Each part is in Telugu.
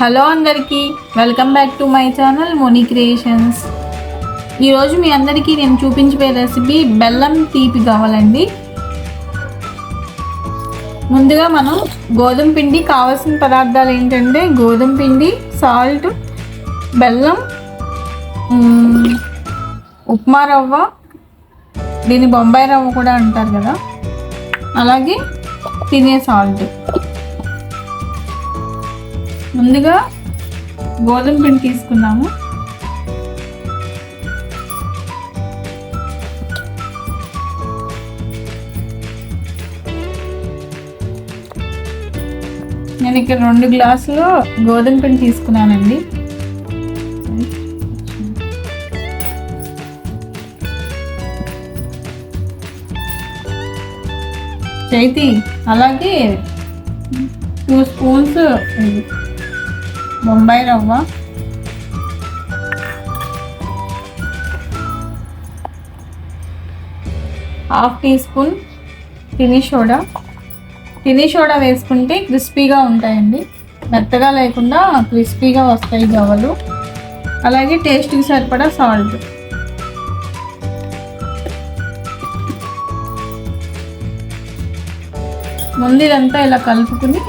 హలో అందరికీ, welcome back to my channel Moni creations. ఈరోజు మీ అందరికీ నేను చూపించే రెసిపీ బెల్లం తీపి కావాలండి. ముందుగా మనం గోధుమ పిండి కావాల్సిన పదార్థాలు ఏంటంటే గోధుమ పిండి, సాల్ట్, బెల్లం, ఉప్మా రవ్వ, దీన్ని బొంబాయి రవ్వ కూడా అంటారు కదా, అలాగే తినే సాల్ట్. ముందుగా గోధుమ పిండి తీసుకున్నాము. నేను ఇక్కడ 2 గ్లాసులు గోధుమ పిండి తీసుకున్నానండి. చైతి అలాగే 2 స్పూన్స్ బొంబాయి రవ్వ, హాఫ్ టీ స్పూన్ తినే సోడా వేసుకుంటే క్రిస్పీగా ఉంటాయండి, మెత్తగా లేకుండా క్రిస్పీగా వస్తాయి గవ్వలు. అలాగే టేస్ట్కి సరిపడా సాల్ట్. ముందు ఇదంతా ఇలా కలుపుకుని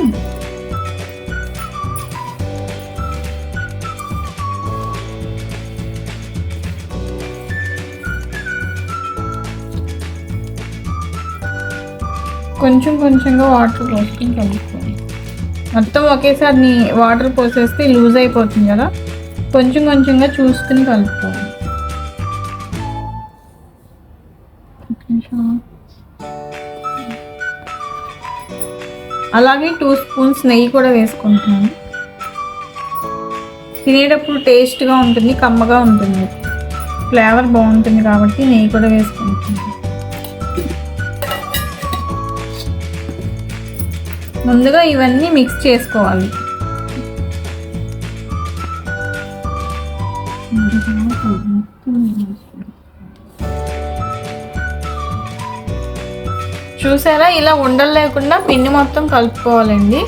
కొంచెం కొంచెంగా వాటర్ పోసుకొని కలుపుకోండి. మొత్తం ఒకేసారి వాటర్ పోసేస్తే లూజ్ అయిపోతుంది కదా, కొంచెం కొంచెంగా చూసుకుని కలుపుకోండి. అలాగే 2 స్పూన్స్ నెయ్యి కూడా వేసుకుంటున్నాను. తినేటప్పుడు టేస్ట్గా ఉంటుంది, కమ్మగా ఉంటుంది, ఫ్లేవర్ బాగుంటుంది కాబట్టి నెయ్యి కూడా వేసుకుంటున్నాను. ముందుగా ఇవన్నీ మిక్స్ చేసుకోవాలి. చూసారా, ఇలా ఉండలు లేకుండా పిండి మొత్తం కలుపుకోవాలండి.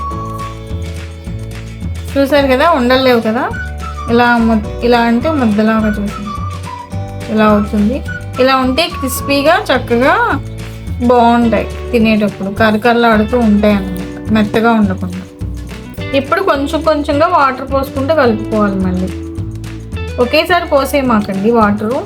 చూసారు కదా, ఉండలు లేవు కదా, ఇలా అంటే ముద్దలాగా చూసారు, ఇలా అవుతుంది. ఇలా ఉంటే క్రిస్పీగా చక్కగా బాగుంటాయి, తినేటప్పుడు కరకరలాడుతూ ఉంటాయి అన్నమాట, మెత్తగా ఉండకుండా. ఇప్పుడు కొంచెం కొంచెంగా వాటర్ పోసుకుంటూ కలుపుకోవాలి. మళ్ళీ ఒకేసారి పోసేయమాకండి వాటరు.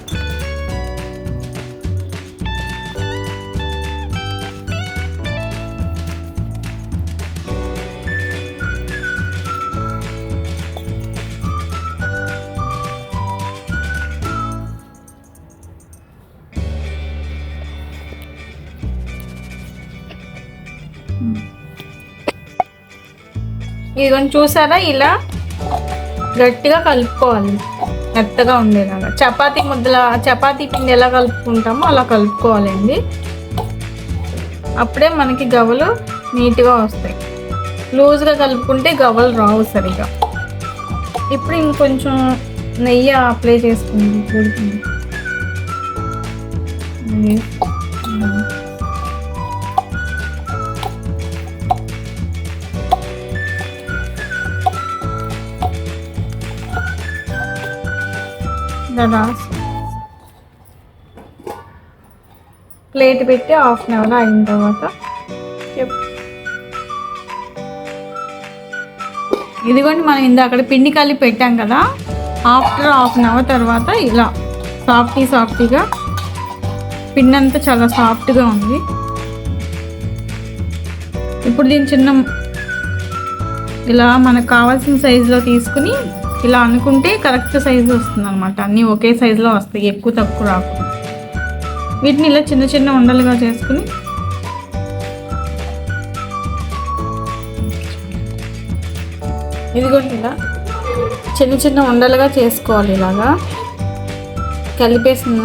ఇదిగోండి, చూసారా, ఇలా గట్టిగా కలుపుకోవాలి, మెత్తగా ఉండేలాగా. చపాతీ పిండి ఎలా కలుపుకుంటామో అలా కలుపుకోవాలండి. అప్పుడే మనకి గవ్వలు నీట్గా వస్తాయి. లూజ్గా కలుపుకుంటే గవ్వలు రావు సరిగా. ఇప్పుడు ఇంకొంచెం నెయ్యి అప్లై చేసుకుంది కూడుకుంది. ప్లేట్ పెట్టి 1/2 అవర్ అయిన తర్వాత ఇదిగోండి, మనం ఇందాక పిండి కలిపి పెట్టాం కదా, ఆఫ్టర్ 1/2 అవర్ తర్వాత ఇలా సాఫ్టీగా పిండి అంతా చాలా సాఫ్ట్గా ఉంది. ఇప్పుడు దీన్ని ఇలా మనకు కావాల్సిన సైజులో తీసుకుని ఇలా అనుకుంటే కరెక్ట్ సైజు వస్తుంది అనమాట. అన్నీ ఒకే సైజులో వస్తాయి, ఎక్కువ తక్కువ రాకుండా. వీటిని ఇలా చిన్న చిన్న ఉండలుగా చేసుకుని ఇదిగోండి, ఇలా చిన్న చిన్న ఉండలుగా చేసుకోవాలి. ఇలాగా కలిపేసిన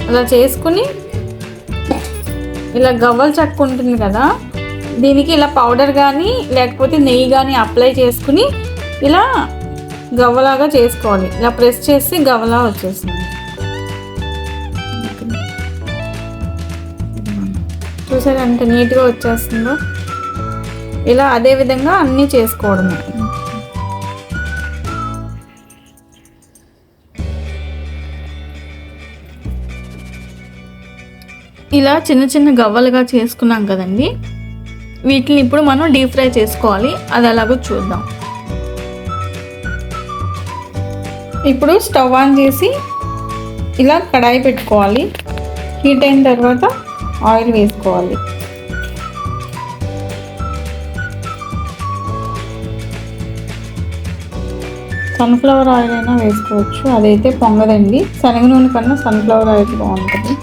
అలా చేసుకుని ఇలా గవ్వలు చెక్క ఉంటుంది కదా, దీనికి ఇలా పౌడర్ కానీ లేకపోతే నెయ్యి కానీ అప్లై చేసుకుని ఇలా గవ్వలాగా చేసుకోవాలి. ఇలా ప్రెస్ చేసి గవ్వలా వచ్చేస్తుంది. చూసారా ఎంత నీట్గా వచ్చేస్తుందో. ఇలా అదే విధంగా అన్నీ చేసుకోవడమే. ఇలా చిన్న చిన్న గవ్వలుగా చేసుకున్నాం కదండి, వీటిని ఇప్పుడు మనం డీప్ ఫ్రై చేసుకోవాలి. అది ఎలాగో చూద్దాం. ఇప్పుడు స్టవ్ ఆన్ చేసి ఇలా కడాయి పెట్టుకోవాలి. హీట్ అయిన తర్వాత ఆయిల్ వేసుకోవాలి. సన్ఫ్లవర్ ఆయిల్ అయినా వేసుకోవచ్చు, అదైతే పొంగదండి. శనగ నూనె కన్నా సన్ఫ్లవర్ ఆయిల్ బాగుంటుంది.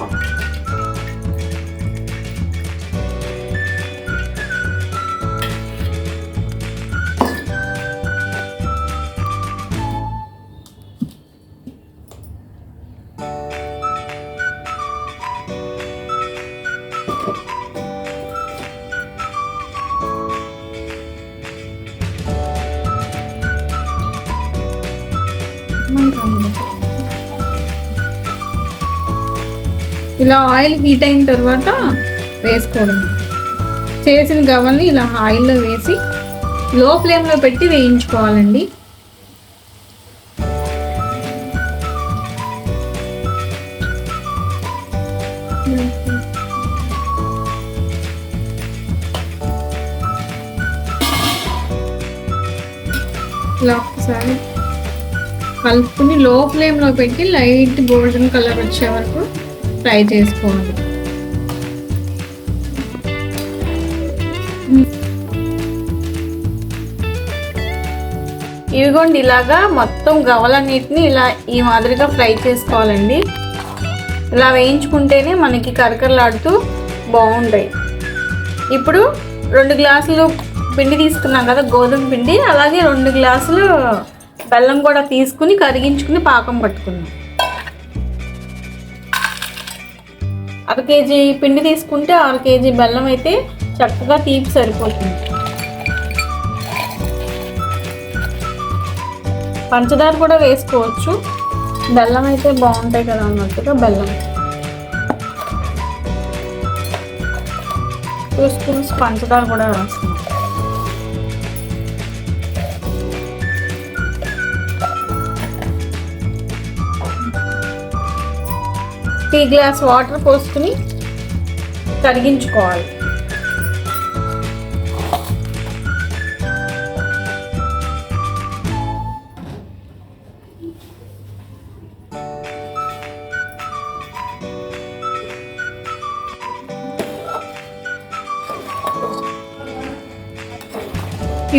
ఇలా ఆయిల్ హీట్ అయిన తర్వాత వేసుకోవడం. చేసిన గవ్వల్ని ఇలా ఆయిల్లో వేసి లో ఫ్లేమ్లో పెట్టి వేయించుకోవాలండి. ఇలా ఒకసారి కలుపుకుని లో ఫ్లేమ్లో పెట్టి లైట్ గోల్డెన్ కలర్ వచ్చే వరకు ఫ్రై చేసుకోవాలి. ఇవిగోండి, ఇలాగా మొత్తం గవ్వలన్నిటిని ఇలా ఈ మాదిరిగా ఫ్రై చేసుకోవాలండి. ఇలా వేయించుకుంటేనే మనకి కరకరలాడుతూ బాగుంటాయి. ఇప్పుడు 2 గ్లాసులు పిండి తీసుకున్నాం కదా, గోధుమ పిండి, అలాగే 2 గ్లాసులు బెల్లం కూడా తీసుకుని కరిగించుకుని పాకం పట్టుకున్నాం. 1 కేజీ పిండి తీసుకుంటే 6 కేజీ బెల్లం అయితే చక్కగా తీపి సరిపోతుంది. పంచదార కూడా వేసుకోవచ్చు, బెల్లం అయితే బాగుంటాయి కదా అన్నట్టుగా బెల్లం 2 స్పూన్స్ పంచదార కూడా వేస్తున్నాం. టీ గ్లాస్ వాటర్ పోసుకుని కరిగించుకోవాలి.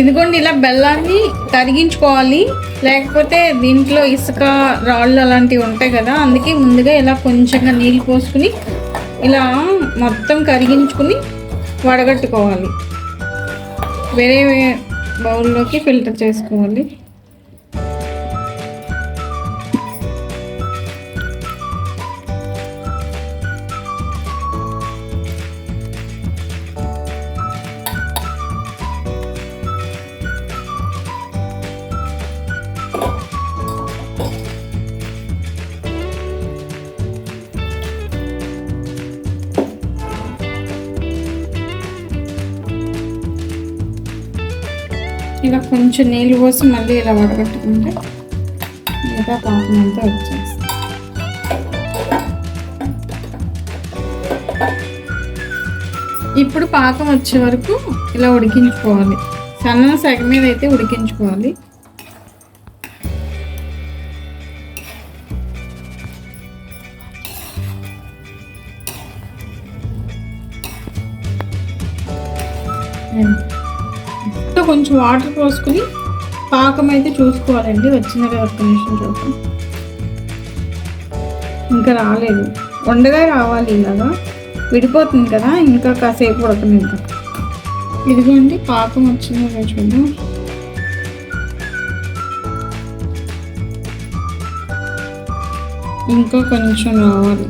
ఇదిగోండి, ఇలా బెల్లాన్ని కరిగించుకోవాలి, లేకపోతే దీంట్లో ఇసుక రాళ్ళు అలాంటివి ఉంటాయి కదా, అందుకే ముందుగా ఇలా కొంచెంగా నీళ్ళు పోసుకుని ఇలా మొత్తం కరిగించుకుని వడగట్టుకోవాలి. వేరే బౌల్లోకి ఫిల్టర్ చేసుకోవాలి. ఇలా కొంచెం నీళ్ళు పోసి మళ్ళీ ఇలా వడగట్టుకుంటే మిగతా పాకం అంతా వచ్చేస్తుంది. ఇప్పుడు పాకం వచ్చే వరకు ఇలా ఉడికించుకోవాలి. సన్న సెగ మీద అయితే ఉడికించుకోవాలి. కొంచెం వాటర్ పోసుకుని పాకం అయితే చూసుకోవాలండి, వచ్చిందా 1 నిమిషం చూద్దాం. ఇంకా రాలేదు, ఉండగా రావాలి. ఇలాగా విడిపోతుంది కదా, ఇంకా కాసేపు ఉడకనిద్దాం. ఇదిగోండి, పాకం వచ్చిందా చూద్దాం. ఇంకా కొంచెం రావాలి.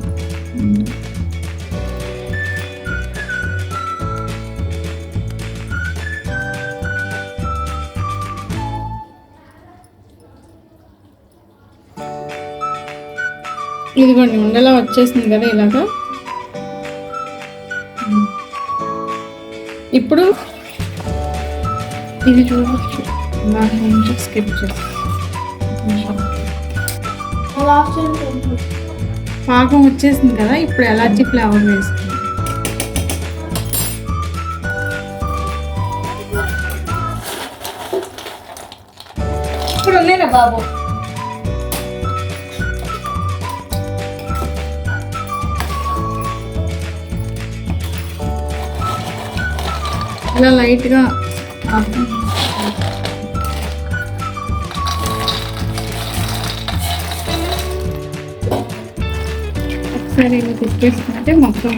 ఇదిగోండి, ఉండలా వచ్చేసింది కదా ఇలాగా. ఇప్పుడు ఇది చూడవచ్చు, దాని నుంచి స్కిప్ చేస్తాను. పాకం వచ్చేసింది కదా, ఇప్పుడు ఎలాచీ ఫ్లేవర్ వేసుకుంటాం. ఇప్పుడు ఉన్నాయిరా బాబు. ఇలా లైట్గా ఒకసారి ఇలా తిప్పేసుకుంటే మొత్తం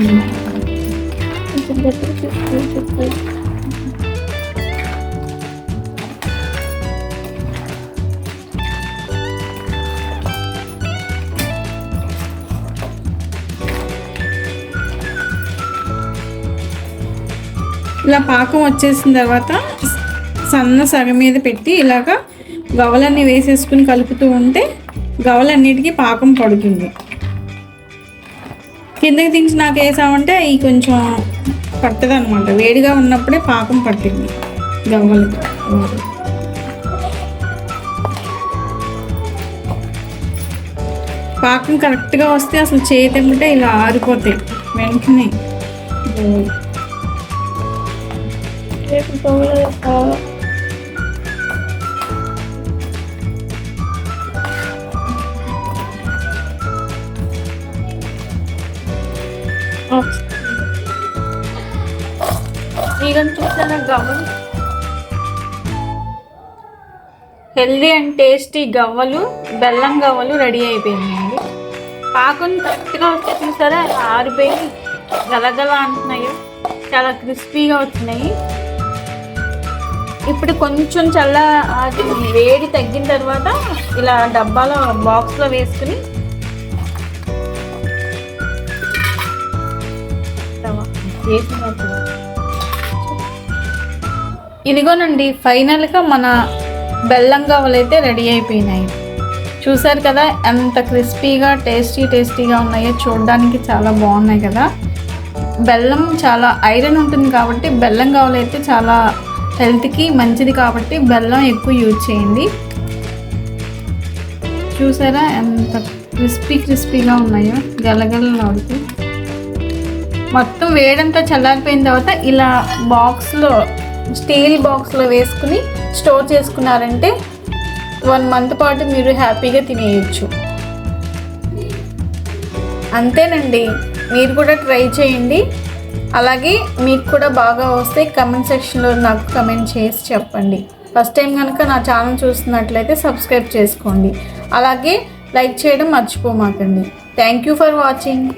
ఇలా పాకం వచ్చేసిన తర్వాత సన్న సగం మీద పెట్టి ఇలాగా గవలన్నీ వేసేసుకుని కలుపుతూ ఉంటే గవలన్నిటికీ పాకం పడుతుంది. కిందకి దించి నాకు వేసామంటే అవి కొంచెం పట్టదు అనమాట. వేడిగా ఉన్నప్పుడే పాకం పట్టింది గవ్వలకి. పాకం కరెక్ట్గా వస్తే అసలు చేతేమంటే ఇలా ఆరిపోతాయి వెంటనే. హెల్దీ అండ్ టేస్టీ గవ్వలు, బెల్లం గవ్వలు రెడీ అయిపోయినాయండి. పాకం కరెక్ట్గా వస్తే చూసారా ఆరిపోయి గలగల అంటున్నాయి, చాలా క్రిస్పీగా వచ్చినాయి. ఇప్పుడు కొంచెం అది వేడి తగ్గిన తర్వాత ఇలా డబ్బాలో బాక్స్లో వేసుకుని ఇదిగోనండి, ఫైనల్గా మన బెల్లం గవ్వలు అయితే రెడీ అయిపోయినాయి. చూసారు కదా ఎంత క్రిస్పీగా టేస్టీగా ఉన్నాయో. చూడడానికి చాలా బాగున్నాయి కదా. బెల్లం చాలా ఐరన్ ఉంటుంది కాబట్టి బెల్లం గవ్వలు అయితే చాలా హెల్త్కి మంచిది కాబట్టి బెల్లం ఎక్కువ యూజ్ చేయండి. చూసారా ఎంత క్రిస్పీగా ఉన్నాయో, గలగలలాడుతూ. మొత్తం వేడంతా చల్లారిపోయిన తర్వాత ఇలా స్టీల్ బాక్స్లో వేసుకుని స్టోర్ చేసుకున్నారంటే 1 మంత్ పాటు మీరు హ్యాపీగా తినేయచ్చు. అంతేనండి, మీరు కూడా ట్రై చేయండి. అలాగే మీకు కూడా బాగా వస్తే కమెంట్ సెక్షన్లో నాకు కమెంట్ చేసి చెప్పండి. ఫస్ట్ టైం కనుక నా ఛానల్ చూస్తున్నట్లయితే సబ్స్క్రైబ్ చేసుకోండి. అలాగే లైక్ చేయడం మర్చిపోమాకండి. Thank you for watching.